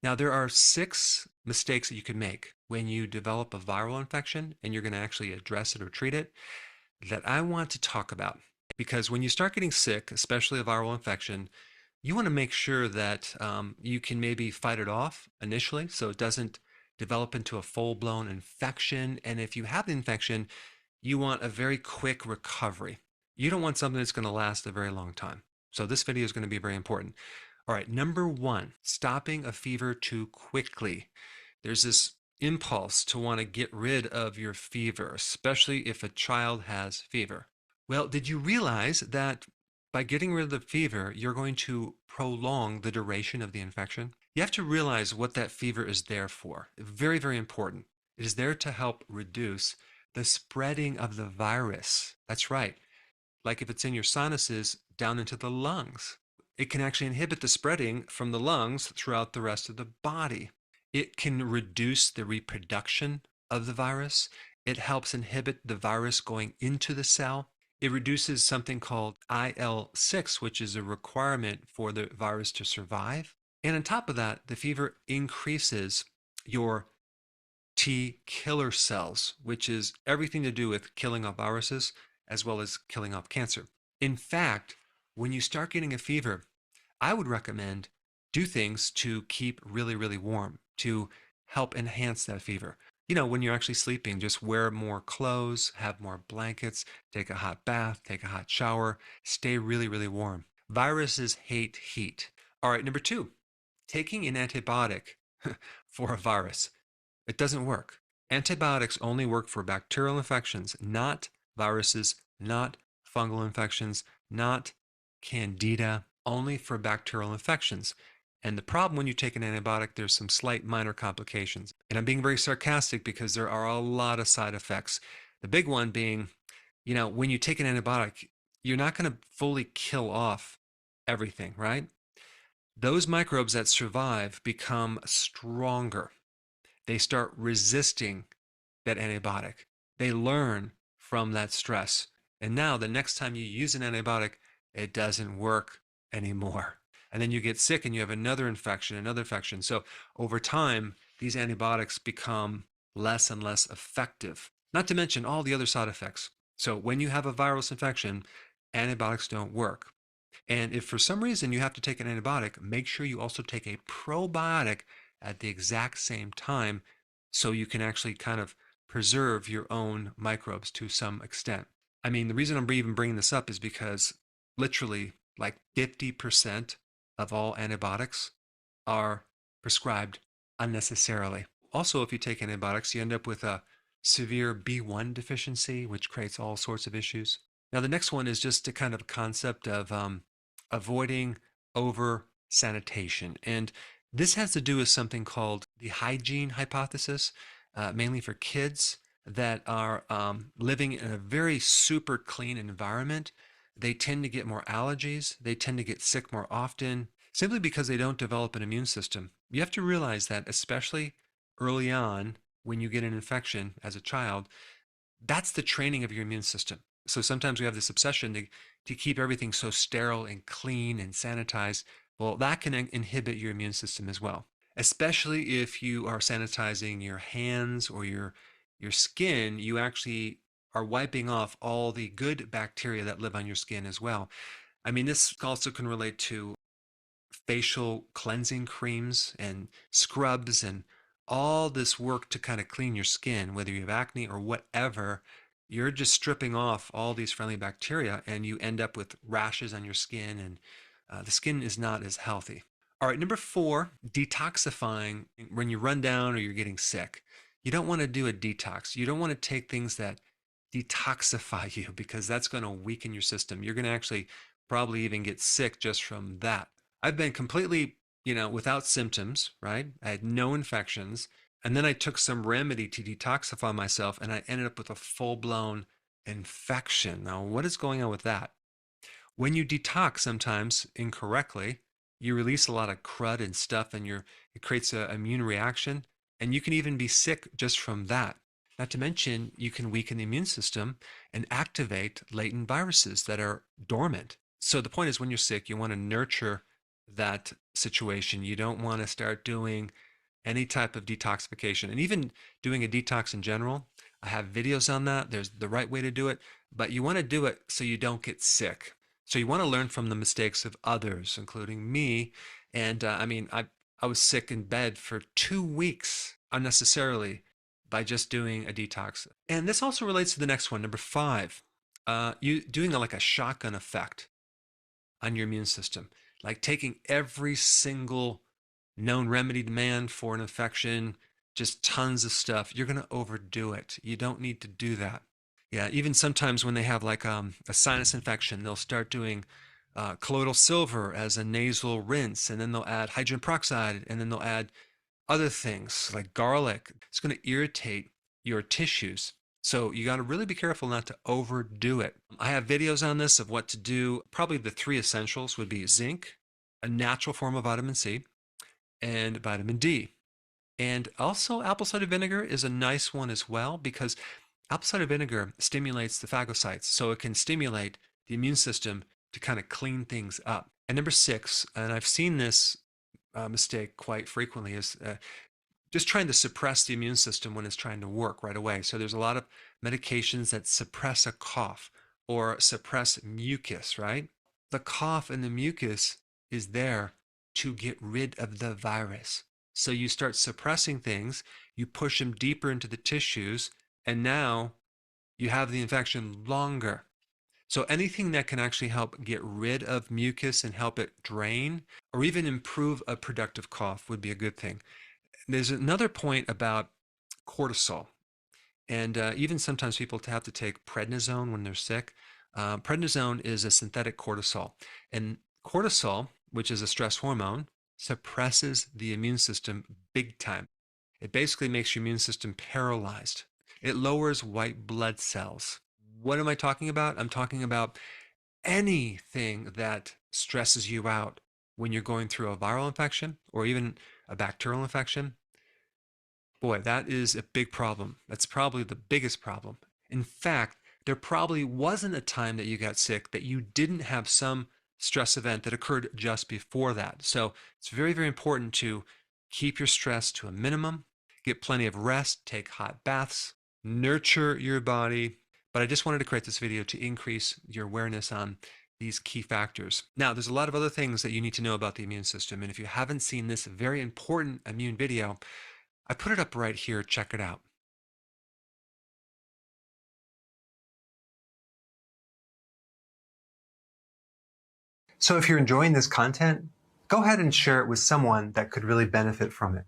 Now, there are 6 mistakes that you can make when you develop a viral infection and you're going to actually address it or treat it that I want to talk about. Because when you start getting sick, especially a viral infection, you want to make sure that you can maybe fight it off initially so it doesn't develop into a full-blown infection. And if you have the infection, you want a very quick recovery. You don't want something that's going to last a very long time. So this video is going to be very important. All right, number 1, stopping a fever too quickly. There's this impulse to want to get rid of your fever, especially if a child has fever. Well, did you realize that by getting rid of the fever, you're going to prolong the duration of the infection? You have to realize what that fever is there for. Very, very important. It is there to help reduce the spreading of the virus. That's right. Like if it's in your sinuses down into the lungs. It can actually inhibit the spreading from the lungs throughout the rest of the body. It can reduce the reproduction of the virus. It helps inhibit the virus going into the cell. It reduces something called IL-6, which is a requirement for the virus to survive. And on top of that, the fever increases your T killer cells, which is everything to do with killing off viruses as well as killing off cancer. In fact, when you start getting a fever, I would recommend do things to keep really, really warm to help enhance that fever. You know, when you're actually sleeping, just wear more clothes, have more blankets, take a hot bath, take a hot shower, stay really, really warm. Viruses hate heat. All right, number 2, taking an antibiotic for a virus. It doesn't work. Antibiotics only work for bacterial infections, not viruses, not fungal infections, not candida, only for bacterial infections. And the problem when you take an antibiotic, there's some slight minor complications. And I'm being very sarcastic because there are a lot of side effects. The big one being, you know, when you take an antibiotic, you're not going to fully kill off everything, right? Those microbes that survive become stronger. They start resisting that antibiotic. They learn from that stress. And now the next time you use an antibiotic, it doesn't work anymore. And then you get sick and you have another infection, another infection. So over time, these antibiotics become less and less effective, not to mention all the other side effects. So when you have a virus infection, antibiotics don't work. And if for some reason you have to take an antibiotic, make sure you also take a probiotic at the exact same time so you can actually kind of preserve your own microbes to some extent. I mean, the reason I'm even bringing this up is because literally like 50% of all antibiotics are prescribed unnecessarily. Also, if you take antibiotics, you end up with a severe B1 deficiency, which creates all sorts of issues. Now, the next one is just a kind of concept of avoiding over sanitation. And this has to do with something called the hygiene hypothesis, mainly for kids that are living in a very super clean environment. They tend to get more allergies. They tend to get sick more often simply because they don't develop an immune system. You have to realize that, especially early on when you get an infection as a child, that's the training of your immune system. So sometimes we have this obsession to keep everything so sterile and clean and sanitized. Well, that can inhibit your immune system as well, especially if you are sanitizing your hands or your skin. You actually are wiping off all the good bacteria that live on your skin as well. I mean, this also can relate to facial cleansing creams and scrubs and all this work to kind of clean your skin, whether you have acne or whatever. You're just stripping off all these friendly bacteria and you end up with rashes on your skin, and the skin is not as healthy. All right, number 4, detoxifying when you run down or you're getting sick. You don't want to do a detox. You don't want to take things that detoxify you because that's going to weaken your system. You're going to actually probably even get sick just from that. I've been completely, without symptoms, right? I had no infections. And then I took some remedy to detoxify myself and I ended up with a full-blown infection. Now, what is going on with that? When you detox sometimes incorrectly, you release a lot of crud and stuff and it creates an immune reaction. And you can even be sick just from that. Not to mention, you can weaken the immune system and activate latent viruses that are dormant. So the point is when you're sick, you want to nurture that situation. You don't want to start doing any type of detoxification, and even doing a detox in general. I have videos on that. There's the right way to do it, but you want to do it so you don't get sick. So you want to learn from the mistakes of others, including me. And I was sick in bed for 2 weeks unnecessarily by just doing a detox. And this also relates to the next one, number 5. You doing like a shotgun effect on your immune system, like taking every single known remedy to man for an infection, just tons of stuff. You're going to overdo it. You don't need to do that. Yeah, even sometimes when they have like a sinus infection, they'll start doing colloidal silver as a nasal rinse, and then they'll add hydrogen peroxide, and then they'll add other things like garlic. It's going to irritate your tissues. So you got to really be careful not to overdo it. I have videos on this of what to do. Probably the 3 essentials would be zinc, a natural form of vitamin C, and vitamin D. And also apple cider vinegar is a nice one as well, because apple cider vinegar stimulates the phagocytes. So it can stimulate the immune system to kind of clean things up. And number 6, and I've seen this mistake quite frequently, is just trying to suppress the immune system when it's trying to work right away. So there's a lot of medications that suppress a cough or suppress mucus, right? The cough and the mucus is there to get rid of the virus. So you start suppressing things, you push them deeper into the tissues, and now you have the infection longer. So anything that can actually help get rid of mucus and help it drain, or even improve a productive cough, would be a good thing. There's another point about cortisol, and even sometimes people have to take prednisone when they're sick. Prednisone is a synthetic cortisol, and cortisol, which is a stress hormone, suppresses the immune system big time. It basically makes your immune system paralyzed. It lowers white blood cells. What am I talking about? I'm talking about anything that stresses you out when you're going through a viral infection or even a bacterial infection. Boy, that is a big problem. That's probably the biggest problem. In fact, there probably wasn't a time that you got sick that you didn't have some stress event that occurred just before that. So it's very, very important to keep your stress to a minimum, get plenty of rest, take hot baths, nurture your body. But I just wanted to create this video to increase your awareness on these key factors. Now, there's a lot of other things that you need to know about the immune system. And if you haven't seen this very important immune video, I put it up right here. Check it out. So if you're enjoying this content, go ahead and share it with someone that could really benefit from it.